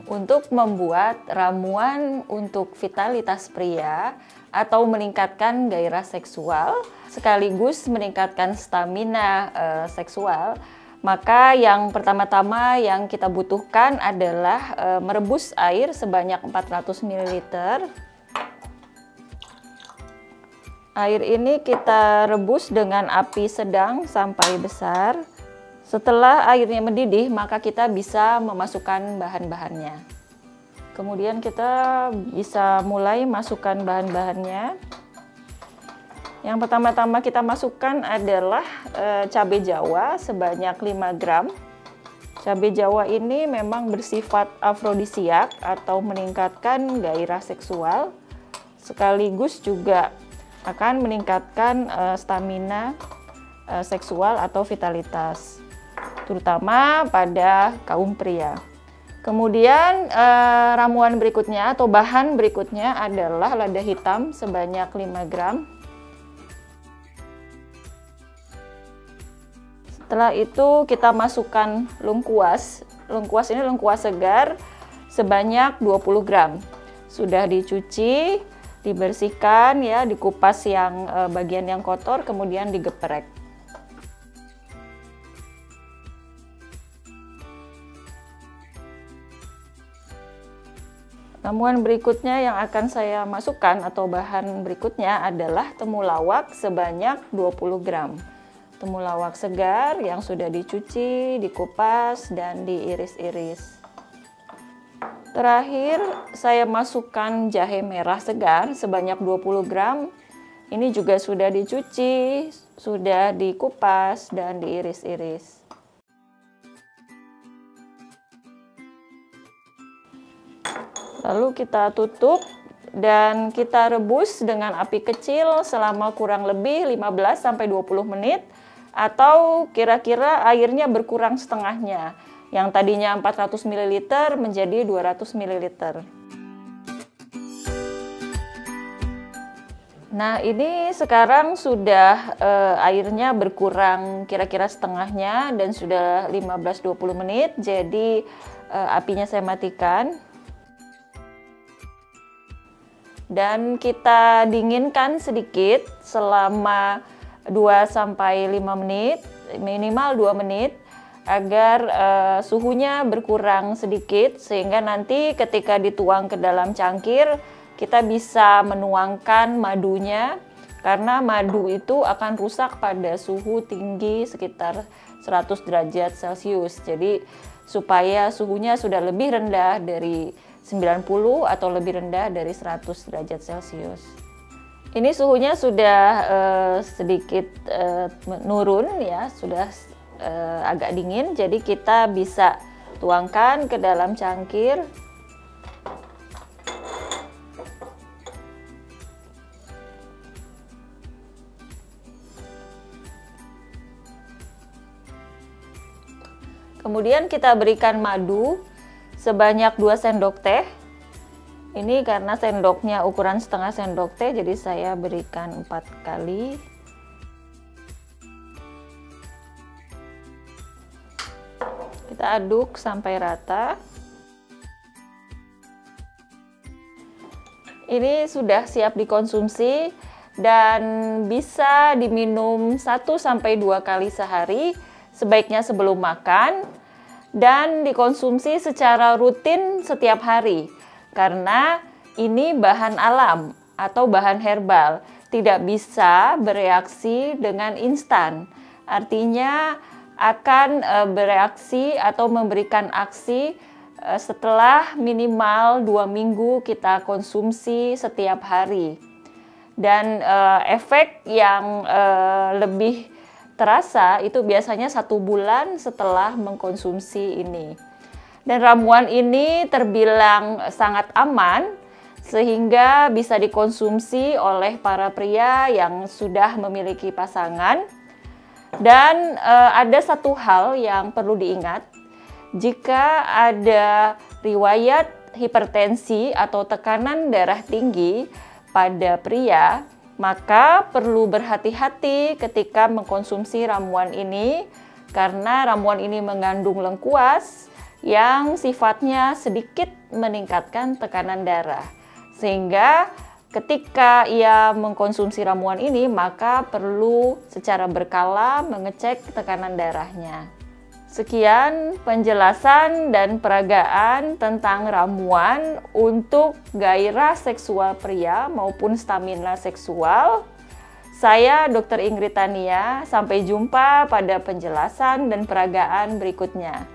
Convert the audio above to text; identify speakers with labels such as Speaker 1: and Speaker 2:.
Speaker 1: untuk membuat ramuan untuk vitalitas pria atau meningkatkan gairah seksual sekaligus meningkatkan stamina seksual, maka yang pertama-tama yang kita butuhkan adalah merebus air sebanyak 400 ml. Air ini kita rebus dengan api sedang sampai besar. Setelah airnya mendidih, maka kita bisa memasukkan bahan-bahannya. Kemudian kita bisa mulai masukkan bahan-bahannya. Yang pertama-tama kita masukkan adalah cabai Jawa sebanyak 5 gram. Cabai Jawa ini memang bersifat afrodisiak atau meningkatkan gairah seksual, sekaligus juga akan meningkatkan stamina seksual atau vitalitas, terutama pada kaum pria. Kemudian ramuan berikutnya atau bahan berikutnya adalah lada hitam sebanyak 5 gram. Setelah itu kita masukkan lengkuas. Lengkuas ini lengkuas segar sebanyak 20 gram. Sudah dicuci, dibersihkan ya, dikupas yang bagian yang kotor, kemudian digeprek. Ramuan berikutnya yang akan saya masukkan atau bahan berikutnya adalah temulawak sebanyak 20 gram. Temulawak segar yang sudah dicuci, dikupas, dan diiris-iris. Terakhir, saya masukkan jahe merah segar sebanyak 20 gram. Ini juga sudah dicuci, sudah dikupas, dan diiris-iris. Lalu kita tutup dan kita rebus dengan api kecil selama kurang lebih 15-20 menit atau kira-kira airnya berkurang setengahnya. Yang tadinya 400 ml menjadi 200 ml. Nah, ini sekarang sudah airnya berkurang kira-kira setengahnya dan sudah 15-20 menit. Jadi apinya saya matikan. Dan kita dinginkan sedikit selama 2-5 menit, minimal 2 menit, agar suhunya berkurang sedikit sehingga nanti ketika dituang ke dalam cangkir kita bisa menuangkan madunya, karena madu itu akan rusak pada suhu tinggi sekitar 100 derajat Celcius. Jadi supaya suhunya sudah lebih rendah dari 90 atau lebih rendah dari 100 derajat Celcius. Ini suhunya sudah sedikit menurun ya, sudah agak dingin, jadi kita bisa tuangkan ke dalam cangkir. Kemudian kita berikan madu sebanyak 2 sendok teh. Ini karena sendoknya ukuran setengah sendok teh, jadi saya berikan 4 kali. Kita aduk sampai rata. Ini sudah siap dikonsumsi dan bisa diminum 1-2 kali sehari, sebaiknya sebelum makan, dan dikonsumsi secara rutin setiap hari. Karena ini bahan alam atau bahan herbal, tidak bisa bereaksi dengan instan. Artinya akan bereaksi atau memberikan aksi setelah minimal 2 minggu kita konsumsi setiap hari. Dan efek yang lebih terasa itu biasanya 1 bulan setelah mengkonsumsi ini. Dan ramuan ini terbilang sangat aman sehingga bisa dikonsumsi oleh para pria yang sudah memiliki pasangan. Dan ada satu hal yang perlu diingat, jika ada riwayat hipertensi atau tekanan darah tinggi pada pria, maka perlu berhati-hati ketika mengkonsumsi ramuan ini, karena ramuan ini mengandung lengkuas yang sifatnya sedikit meningkatkan tekanan darah. Sehingga ketika ia mengkonsumsi ramuan ini, maka perlu secara berkala mengecek tekanan darahnya. Sekian penjelasan dan peragaan tentang ramuan untuk gairah seksual pria maupun stamina seksual. Saya Dr. Ingrid Tania, sampai jumpa pada penjelasan dan peragaan berikutnya.